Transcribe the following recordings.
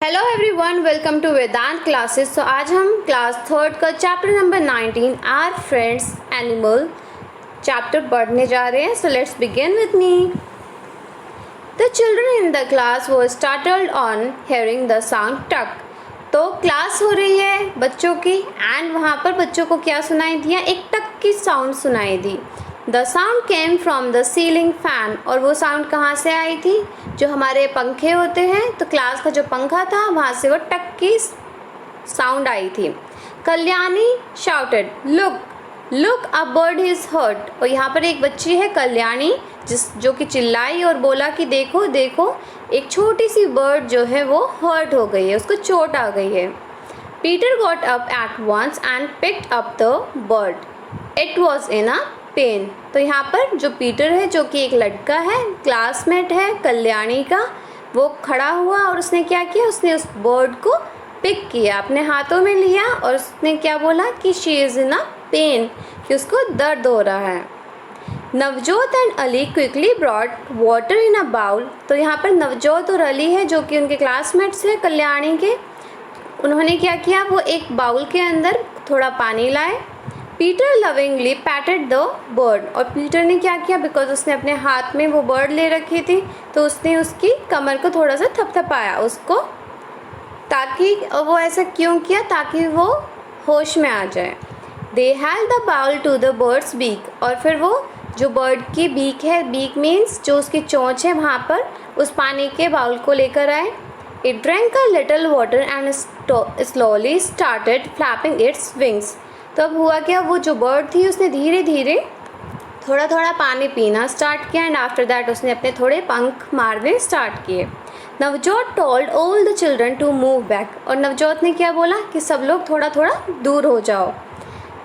Hello everyone, welcome to Vedant classes. तो आज हम क्लास थर्ड का chapter number 19 our friends animal chapter पढ़ने जा रहे हैं। So let's begin with me. The children in the class were startled on hearing the sound टक। तो क्लास हो रही है बच्चों की एंड वहाँ पर बच्चों को क्या सुनाई दिया? एक टक की साउंड सुनाई दी। The sound came from the ceiling fan. और वो साउंड कहाँ से आई थी? जो हमारे पंखे होते हैं, तो क्लास का जो पंखा था वहाँ से वो टक की साउंड आई थी। Kalyani shouted, look look a bird is hurt. और यहाँ पर एक बच्ची है कल्याणी जो कि चिल्लाई और बोला कि देखो देखो, एक छोटी सी बर्ड जो है वो हर्ट हो गई है, उसको चोट आ गई है। Peter got up at once and picked up the bird, it was in a pain. तो यहाँ पर जो पीटर है, जो कि एक लड़का है, क्लासमेट है कल्याणी का, वो खड़ा हुआ और उसने क्या किया? उसने उस बर्ड को पिक किया, अपने हाथों में लिया और उसने क्या बोला कि she is in a pain, कि उसको दर्द हो रहा है। Navjot and Ali quickly brought water in a bowl. तो यहाँ पर नवजोत और अली है जो कि उनके क्लासमेट्स हैं कल्याणी के। उन्होंने क्या किया? वो एक बाउल के अंदर थोड़ा पानी लाए। Peter lovingly patted the bird. और पीटर ने क्या किया? बिकॉज उसने अपने हाथ में वो बर्ड ले रखी थी, तो उसने उसकी कमर को थोड़ा सा थपथपाया उसको, ताकि वो ऐसा क्यों किया? ताकि वो होश में आ जाए। They held the bowl to the bird's beak. और फिर वो जो बर्ड की बीक है, बीक मीन्स जो उसकी चोंच है, वहाँ पर उस पानी के बाउल को लेकर आए। It drank a little water and slowly started flapping its wings. तो अब हुआ क्या? वो जो बर्ड थी उसने धीरे धीरे थोड़ा थोड़ा पानी पीना स्टार्ट किया एंड आफ्टर दैट उसने अपने थोड़े पंख मारने स्टार्ट किए। Navjot told all the children to move back. और नवजोत ने क्या बोला? कि सब लोग थोड़ा थोड़ा दूर हो जाओ।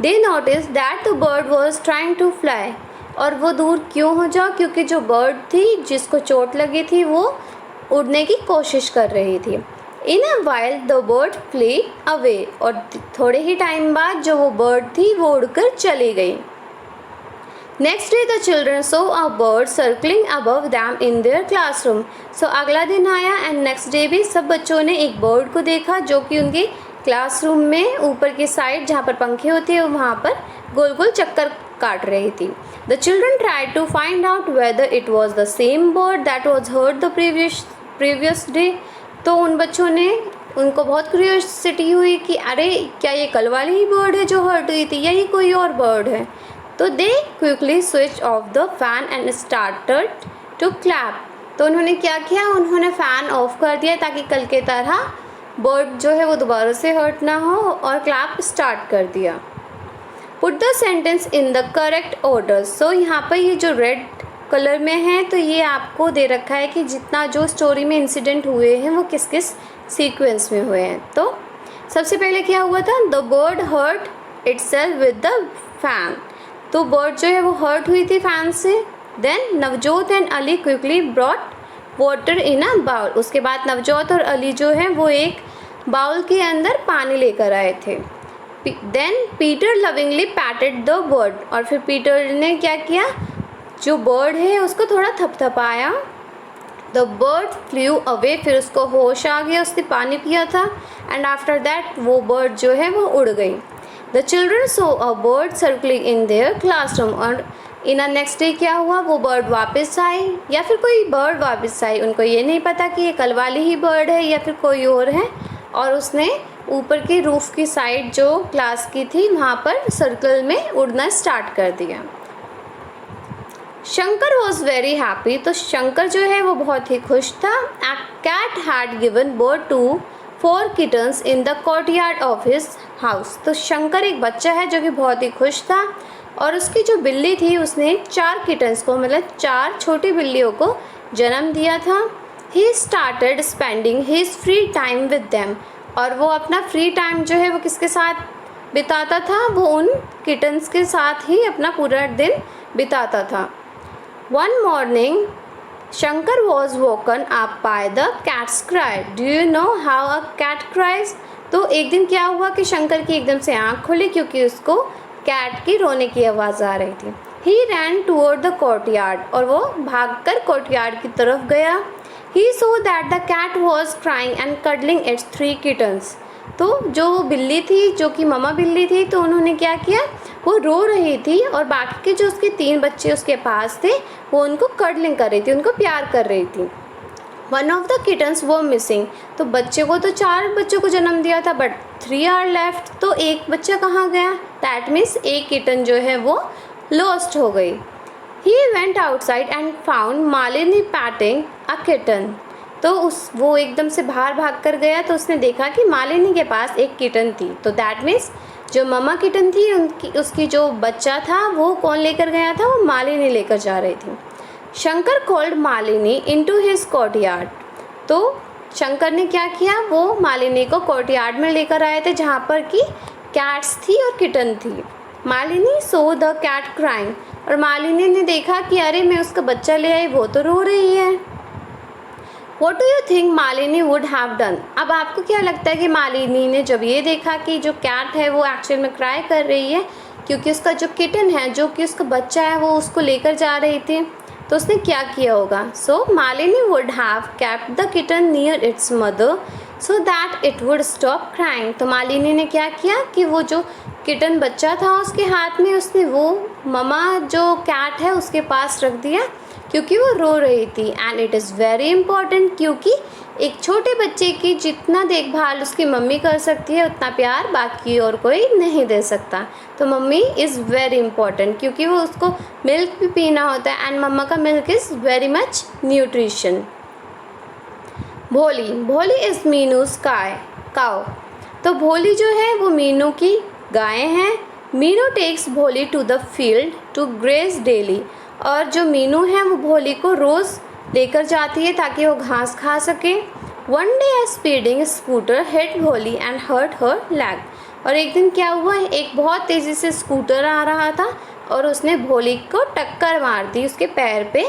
They notice that the bird was trying to fly. और वो दूर क्यों हो जाओ? क्योंकि जो बर्ड थी जिसको चोट लगी थी वो उड़ने की कोशिश कर रही थी। In a while the bird flew away. और थोड़े ही टाइम बाद जो वो बर्ड थी वो उड़कर चली गई। Next day the children saw a bird circling above them in their classroom. So अगला दिन आया एंड नेक्स्ट डे भी सब बच्चों ने एक बर्ड को देखा जो कि उनके क्लासरूम में ऊपर की साइड जहाँ पर पंखे होते हैं वहाँ पर गोल गोल चक्कर काट रही थी। The children tried to find out whether it was the same bird that was hurt the previous day. तो उन बच्चों ने, उनको बहुत क्यूरियोसिटी हुई कि अरे क्या ये कल वाली ही बर्ड है जो हर्ट हुई थी, या ये कोई और बर्ड है। तो they quickly switch off the fan and started to clap. तो उन्होंने क्या किया? उन्होंने फ़ैन ऑफ कर दिया ताकि कल के तरह बर्ड जो है वो दोबारा से हर्ट ना हो, और क्लैप स्टार्ट कर दिया। Put the sentence in the correct order. So यहाँ पर ये जो रेड कलर में है, तो ये आपको दे रखा है कि जितना जो स्टोरी में इंसिडेंट हुए हैं वो किस किस सीक्वेंस में हुए हैं। तो सबसे पहले क्या हुआ था? The bird hurt itself with the fan. तो बर्ड जो है वो हर्ट हुई थी फैन से। Then Navjot and Ali quickly brought water in a bowl. उसके बाद नवजोत और अली जो है वो एक बाउल के अंदर पानी लेकर आए थे। Then Peter lovingly patted the bird. और फिर पीटर ने क्या किया? जो बर्ड है उसको थोड़ा थपथपाया। The bird flew away. फिर उसको होश आ गया, उसने पानी पिया था एंड आफ्टर दैट वो बर्ड जो है वो उड़ गई। The children saw a bird circling in their classroom. और इन अ नेक्स्ट डे क्या हुआ? वो बर्ड वापस आई, या फिर कोई बर्ड वापस आई। उनको ये नहीं पता कि ये कल वाली ही बर्ड है या फिर कोई और है। और उसने ऊपर के रूफ की साइड जो क्लास की थी वहाँ पर सर्कल में उड़ना स्टार्ट कर दिया। Shankar was very happy. तो शंकर जो है वो बहुत ही खुश था। A cat had given birth to 4 kittens in the courtyard of his house. तो शंकर एक बच्चा है जो कि बहुत ही खुश था, और उसकी जो बिल्ली थी उसने 4 किटन्स को, मतलब 4 छोटी बिल्लियों को जन्म दिया था। He started spending his free time with them. और वो अपना फ्री टाइम जो है वो किसके साथ बिताता था? वो उन किटन्स के साथ ही अपना पूरा दिन बिताता था। One morning, Shankar was woken up by the cat's cry. Do you know how a cat cries? तो एक दिन क्या हुआ कि शंकर की एकदम से आँख खुली क्योंकि उसको कैट की रोने की आवाज़ आ रही थी। He ran toward the courtyard। और वो भागकर कोर्टयार्ड की तरफ गया। He saw that the cat was crying and cuddling its 3 kittens. तो जो बिल्ली थी, जो कि ममा बिल्ली थी, तो उन्होंने क्या किया, वो रो रही थी और बाकी के जो उसके 3 बच्चे उसके पास थे वो उनको कडलिंग कर रही थी, उनको प्यार कर रही थी। वन ऑफ द किटन्स वो मिसिंग। तो बच्चे को तो 4 बच्चों को जन्म दिया था बट 3 आर लेफ्ट। तो एक बच्चा कहाँ गया, दैट मीन्स एक किटन जो है वो लॉस्ट हो गई। He went outside and found Malini patting a kitten. तो वो एकदम से बाहर भाग कर गया तो उसने देखा कि मालिनी के पास एक किटन थी। तो दैट मीन्स जो ममा किटन थी उसकी जो बच्चा था वो कौन लेकर गया था, वो मालिनी लेकर जा रही थी। Shankar called Malini into his courtyard. तो शंकर ने क्या किया, वो मालिनी को कोर्टयार्ड में लेकर आए थे जहाँ पर कि कैट्स थी और किटन थी। Malini saw the cat crying. और मालिनी ने देखा कि अरे मैं उसका बच्चा ले आई, वो तो रो रही है। What do you think Malini would have done? अब आपको क्या लगता है कि मालिनी ने जब ये देखा कि जो कैट है वो एक्चुअल में क्राई कर रही है क्योंकि उसका जो किटन है, जो कि उसका बच्चा है, वो उसको लेकर जा रही थी, तो उसने क्या किया होगा। So Malini would have kept the kitten near its mother so that it would stop crying. तो मालिनी ने क्या किया कि वो जो किटन बच्चा था उसके हाथ में उसने वो ममा जो कैट है उसके पास रख दिया क्योंकि वो रो रही थी। And it is very important क्योंकि एक छोटे बच्चे की जितना देखभाल उसकी मम्मी कर सकती है उतना प्यार बाकी और कोई नहीं दे सकता। तो मम्मी इज़ वेरी इंपॉर्टेंट क्योंकि वो उसको मिल्क भी पीना होता है एंड मम्मा का milk is very much nutrition. भोली, भोली इज़ मीनूज काउ। तो भोली जो है वो मीनू की गाय हैं। Meenu takes Bholi to the field to graze daily. और जो मीनू है वो भोली को रोज़ लेकर जाती है ताकि वो घास खा सके। वन डे ए स्पीडिंग स्कूटर हिट भोली एंड हर्ट हर लेग। और एक दिन क्या हुआ, एक बहुत तेज़ी से स्कूटर आ रहा था और उसने भोली को टक्कर मार दी उसके पैर पे।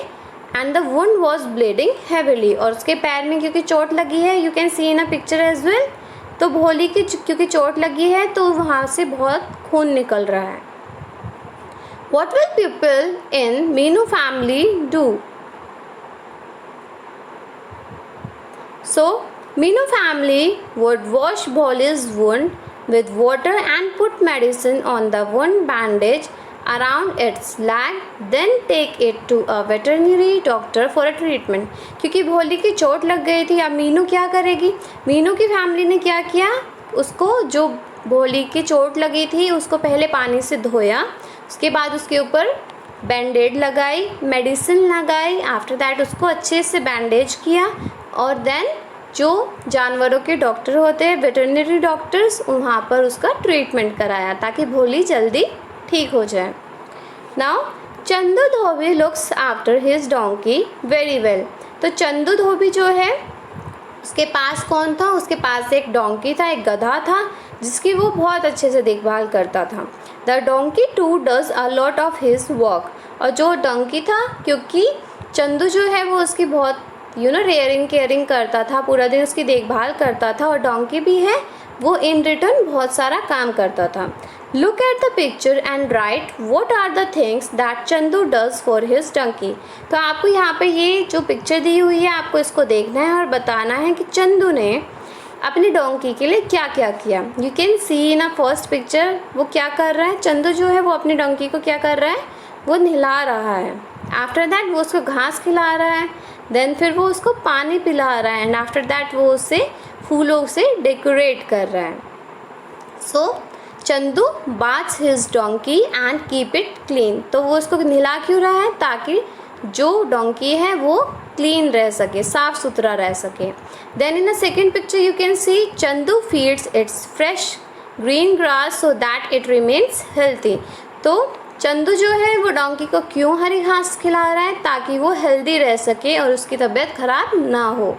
And the wound was bleeding heavily. और उसके पैर में क्योंकि चोट लगी है, you can see in a picture as well. तो भोली की क्योंकि चोट लगी है तो वहाँ से बहुत खून निकल रहा है। What will people in Meenu family do? So, Meenu family would wash Bholi's wound with water and put medicine on the wound bandage around its leg, then take it to a veterinary doctor for a treatment. क्योंकि भोली की चोट लग गई थी, अब मीनू क्या करेगी। मीनू की फैमिली ने क्या किया, उसको जो भोली की चोट लगी थी उसको पहले पानी से धोया, उसके बाद उसके ऊपर बैंडेड लगाई, मेडिसिन लगाई, आफ्टर दैट उसको अच्छे से बैंडेज किया और देन जो जानवरों के डॉक्टर होते हैं, वेटरनरी डॉक्टर्स, वहाँ पर उसका ट्रीटमेंट कराया ताकि भोली जल्दी ठीक हो जाए। Now Chandu dhobi looks after his donkey very well. तो चंदू धोबी जो है उसके पास कौन था, उसके पास एक डोंकी था, एक गधा था जिसकी वो बहुत अच्छे से देखभाल करता था। The donkey too does a lot of his work. और जो डोंकी था, क्योंकि चंदू जो है वो उसकी बहुत रेयरिंग केयरिंग करता था, पूरा दिन उसकी देखभाल करता था, और डोंकी भी है वो इन रिटर्न बहुत सारा काम करता था। Look at the picture and write what are the things that Chandu does for his donkey. तो आपको यहाँ पे ये जो पिक्चर दी हुई है आपको इसको देखना है और बताना है कि चंदू ने अपनी डोंकी के लिए क्या क्या किया। You can see in a first picture वो क्या कर रहा है, चंदू जो है वो अपनी डोंकी को क्या कर रहा है, वो नहला रहा है। आफ्टर दैट वो उसको घास खिला रहा है, देन फिर वो उसको पानी पिला रहा है, एंड आफ्टर दैट वो उसे फूलों से डेकोरेट कर रहा है। So Chandu baths his donkey and keep it clean. तो वो उसको नहला क्यों रहा है, ताकि जो डोंकी है वो क्लीन रह सके, साफ़ सुथरा रह सके। Then in a second picture you can see Chandu feeds its fresh green grass so that it remains healthy. तो चंदू जो है वो डोंकी को क्यों हरी घास खिला रहा है, ताकि वो हेल्दी रह सके और उसकी तबीयत खराब ना हो।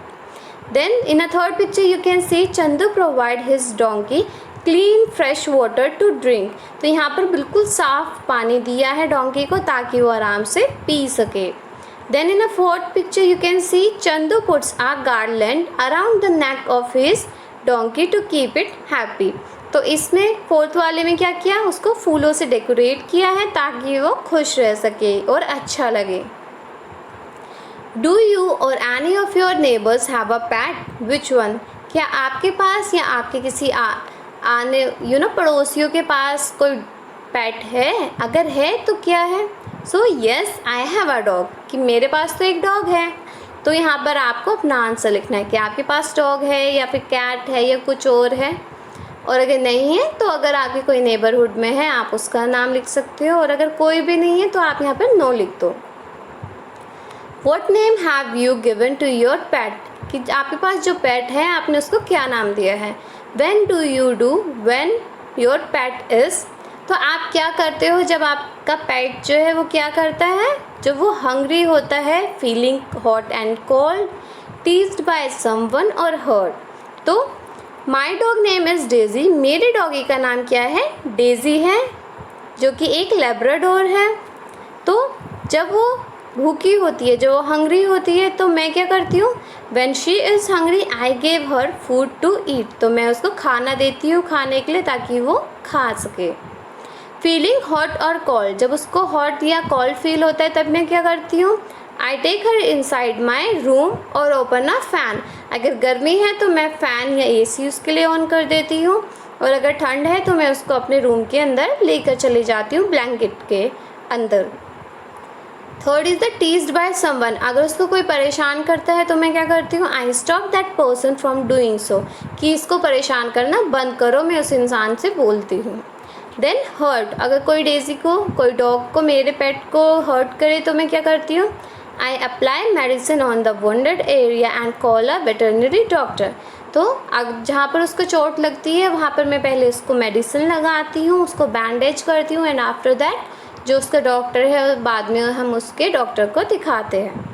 Then in a third picture you can see Chandu provide his donkey clean fresh water to drink. तो यहाँ पर बिल्कुल साफ़ पानी दिया है डोंकी को ताकि वो आराम से पी सके। Then in a fourth picture you can see Chandu puts a garland around the neck of his donkey to keep it happy. तो इसमें फोर्थ वाले में क्या किया, उसको फूलों से डेकोरेट किया है ताकि वो खुश रह सके और अच्छा लगे। डू यू और any of your neighbours have a PAT? Which one? क्या आपके पास या आपके किसी आने पड़ोसियों के पास कोई पेट है? अगर है तो क्या है? So yes I have a dog, कि मेरे पास तो एक डॉग है। तो यहाँ पर आपको अपना आंसर लिखना है कि आपके पास डॉग है या फिर कैट है या कुछ और है। और अगर नहीं है तो अगर आपके कोई नेबरहुड में है आप उसका नाम लिख सकते हो, और अगर कोई भी नहीं है तो आप यहाँ पर नो लिख दो। What name have you given to your pet? कि आपके पास जो पेट है आपने उसको क्या नाम दिया है। When do you do when your pet is? तो आप क्या करते हो जब आपका पेट जो है वो क्या करता है? जब वो हंग्री होता है, feeling hot and cold, teased by someone और हर्ट। तो my dog name is daisy, मेरे डॉगी का नाम क्या है? डेज़ी है, जो कि एक लेब्राडोर है। तो जब वो भूखी होती है, जो वो हंग्री होती है, तो मैं क्या करती हूँ? When she is hungry, I give her food to eat. तो मैं उसको खाना देती हूँ खाने के लिए ताकि वो खा सके। फीलिंग हॉट और कोल्ड, जब उसको हॉट या कोल्ड फील होता है तब मैं क्या करती हूँ? I take her inside my room और ओपन अ फ़ैन। अगर गर्मी है तो मैं फ़ैन या AC उसके लिए ऑन कर देती हूँ, और अगर ठंड है तो मैं उसको अपने रूम के अंदर लेकर चली जाती हूँ, ब्लैंकेट के अंदर। Third is the teased by someone, अगर उसको कोई परेशान करता है तो मैं क्या करती हूँ? I stop that person from doing so, कि इसको परेशान करना बंद करो, मैं उस इंसान से बोलती हूँ। देन हर्ट, अगर कोई डेज़ी को, कोई डॉग को, मेरे पेट को हर्ट करे तो मैं क्या करती हूँ? I apply medicine on the wounded area and call a veterinary doctor. तो जहाँ पर उसको चोट लगती है वहाँ पर मैं पहले उसको मेडिसिन लगाती हूँ, उसको बैंडेज करती हूँ, एंड आफ्टर दैट जो उसका डॉक्टर है बाद में हम उसके डॉक्टर को दिखाते हैं।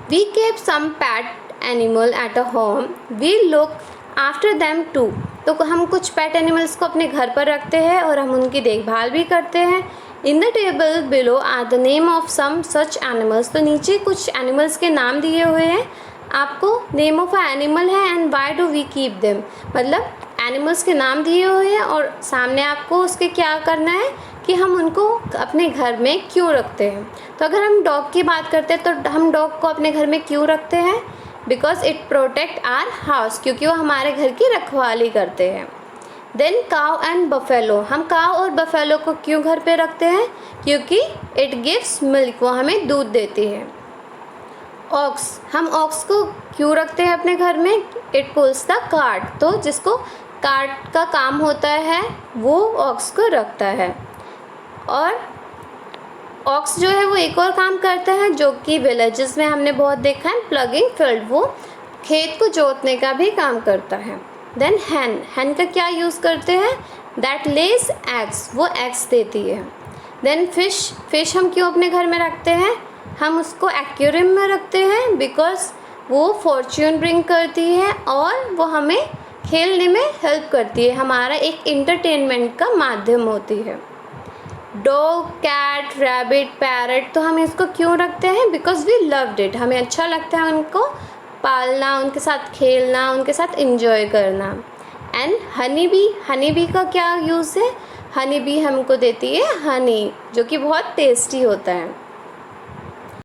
We keep some pet animal at a home, we look after them too. तो हम कुछ पेट एनिमल्स को अपने घर पर रखते हैं और हम उनकी देखभाल भी करते हैं। In the table below are the name of some such animals, तो नीचे कुछ एनिमल्स के नाम दिए हुए हैं। आपको नेम ऑफ अ एनिमल है and why do we keep them, मतलब एनिमल्स के नाम दिए हुए हैं और सामने आपको उसके क्या करना है कि हम उनको अपने घर में क्यों रखते हैं। तो अगर हम डॉग की बात करते हैं तो हम डॉग को अपने घर में क्यों रखते हैं? Because it protect our house, क्योंकि वो हमारे घर की रखवाली करते हैं। देन काउ एंड बफेलो, हम काउ और बफेलो को क्यों घर पे रखते हैं? क्योंकि इट गिव्स मिल्क, वो हमें दूध देती है। ऑक्स, हम ऑक्स को क्यों रखते हैं अपने घर में? इट पुल्स द कार्ट, तो जिसको कार्ट का काम होता है वो ऑक्स को रखता है। और ऑक्स जो है वो एक और काम करता है जो कि विलेजेस में हमने बहुत देखा है, प्लगिंग फील्ड, वो खेत को जोतने का भी काम करता है। देन हैन, हैन का क्या यूज़ करते हैं? दैट लेस एग्स, वो एग्स देती है। देन फिश, फिश हम क्यों अपने घर में रखते हैं? हम उसको एक्वेरियम में रखते हैं बिकॉज वो फॉर्च्यून ब्रिंग करती है और वो हमें खेलने में हेल्प करती है, हमारा एक इंटरटेनमेंट का माध्यम होती है। डॉग, कैट, रैबिट, पैरट, तो हम इसको क्यों रखते हैं? बिकॉज वी लव्ड इट, हमें अच्छा लगता है उनको पालना, उनके साथ खेलना, उनके साथ इंजॉय करना। And honey bee, honey bee का क्या यूज़ है? हनी बी हमको देती है हनी, जो कि बहुत टेस्टी होता है।